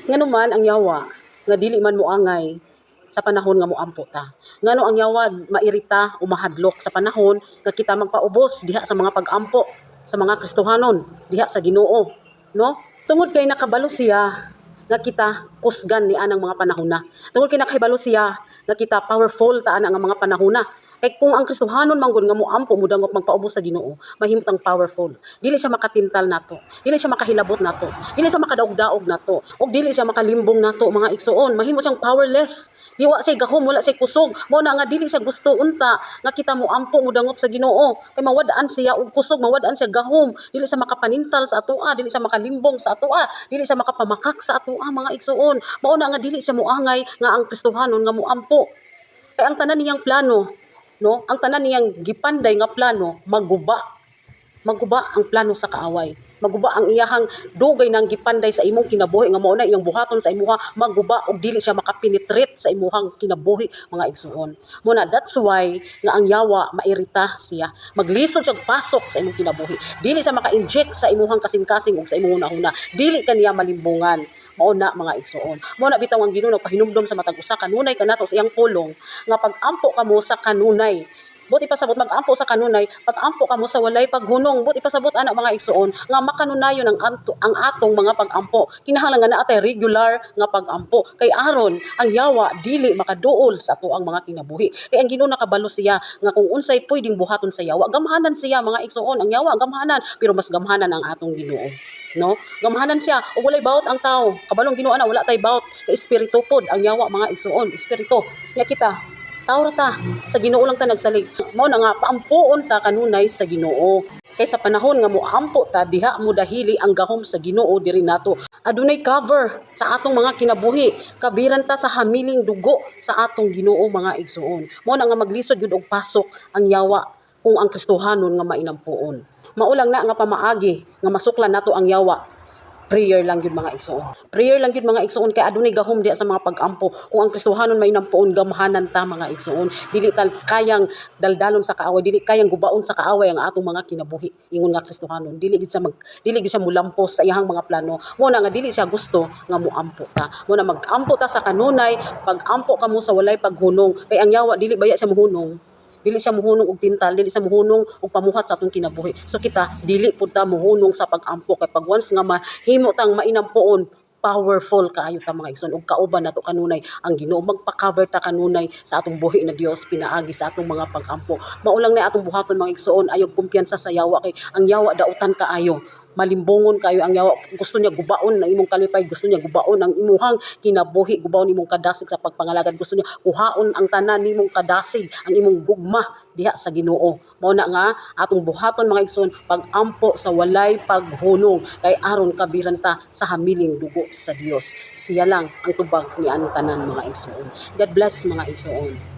Ngano man ang yawa nga dili man moangay sa panahon nga moampo ta. Ngano ang yawa mairita o mahadlok sa panahon nga kita magpaubos diha sa mga pag-ampo sa mga Kristohanon diha sa Ginoo, no? Tungod kay nakabalo siya nga kita kusgan ni anang mga panahona. Tungod kay nakahibalo siya nga kita powerful ta ana nga mga panahona. Kay kung ang Kristohanon manggod nga moampo mudangop magpaubos sa Ginoo, mahimutang powerful. Dili siya makatintal nato, dili siya makahilabot nato, dili siya makadaog-daog nato, ug dili siya makalimbong nato mga igsoon. Mahimo siyang powerless. Diwa siya gahom, wala siya kusog. Mao na nga dili siya gusto unta nga kita moampo mudangop sa Ginoo. Kay mawad-an siya og kusog, mawad-an siya gahom, dili siya makapanintal sa atoa, dili siya makalimbong sa atoa, dili siya makapamakak sa atoa mga igsoon. Mao na nga dili siya moangay nga ang Kristohanon nga moampo. Kay ang tanan niyang plano, no? Ang tanan niyang gipanday nga plano maguba ang plano sa kaaway. Maguba ang iyahang dugay nang gipanday sa imong kinabuhi nga mao na iyang buhaton sa imuha, maguba og dili siya makapenetrate sa imuhang kinabuhi mga igsuon. Muna that's why nga ang yawa mairita siya. Maglisod siya pasok sa imong kinabuhi. Dili siya maka-inject sa imuhang kasing-kasing ug sa imong hunahuna. Dili kaniya malimbungan. Mao na mga igsuon. Mao na bitaw ang Ginoo nagpahinumdom sa matag usa kanunay kanato sa iyang pulong nga pag-ampo kamo sa kanunay. Buti pasabot mag-ampo sa kanunay, pag-ampo kamo sa walay paghunong. Buti pasabot ana mga igsuon nga makanunayon ang atong mga pag-ampo. Kinahanglan nga naatay regular nga pag-ampo. Kay aron ang yawa dili makaduol sa ato ang mga kinabuhi. Kay ang Ginoo nakabalo siya nga kung unsay pwedeng buhaton sa yawa, gamhanan siya mga igsuon. Ang yawa gamhanan, pero mas gamhanan ang atong Ginoo. No? Gamhanan siya ug walay bawot ang tao. Kabalong Ginoo ana wala tay bawot. Kay espiritu pod ang yawa mga igsuon, espiritu. Nya kita tawra ta sa Ginoo lang ta nagsalig. Mao na nga paampuon ta kanunay sa Ginoo. Kay sa panahon nga moampo ta diha mo dahili ang gahom sa Ginoo diri nato. Adunay cover sa atong mga kinabuhi. Kabiran ta sa hamiling dugo sa atong Ginoo mga igsuon. Mao na nga maglisod gyud og pasok ang yawa kung ang Kristohanon nga mainampuon. Maulang na nga pamaagi nga masuklan nato ang yawa. Prayer lang yun mga igsuon. Prayer lang yun mga igsuon kay adunay gahom diha sa mga pag-ampo. Kung ang Kristohanon may nampuon gamhanan ta mga igsuon. Dili ta kayang daldalon sa kaaway, dili kayang gubaon sa kaaway ang atong mga kinabuhi. Ingon nga Kristohanon, dili gid siya mulampos sa iyang mga plano. Mo na nga dili siya gusto nga moampo ta. Mo na mag-ampo ta sa kanunay, pag-ampo kamo sa walay paghunong. Kay ang yawa dili baya siya mohunong. Dili siya muhunong og tintal, dili siya muhunong og pamuhat sa atong kinabuhi. So kita dili pud ta muhunong sa pag-ampo kay pag once nga mahimo tang mainampuon, powerful kaayo ta mga igsoon ug kauban nato kanunay ang Ginoo. Magpa-cover ta kanunay sa atong buhi na Dios pinaagi sa atong mga pag-ampo. Maulang na atong buhaton mga igsoon ayog kumpiyansa sa yawa kay ang yawa dautan kaayo. Malimbongon kayo ang yawa, gusto niya gubaon ang imong kalipay, gusto niya gubaon ang imuhang kinabuhi, gubaon imong kadasig sa pagpangalagad, gusto niya kuhaon ang tanan nimong kadasig, ang imong gugma diha sa Ginoo. Mao na nga atong buhaton mga igsoon pag-ampo sa walay paghunong kay aron kabiran ta sa hamiling dugo sa Dios. Siya lang ang tubag ni anong tanan mga igsoon. God bless mga igsoon.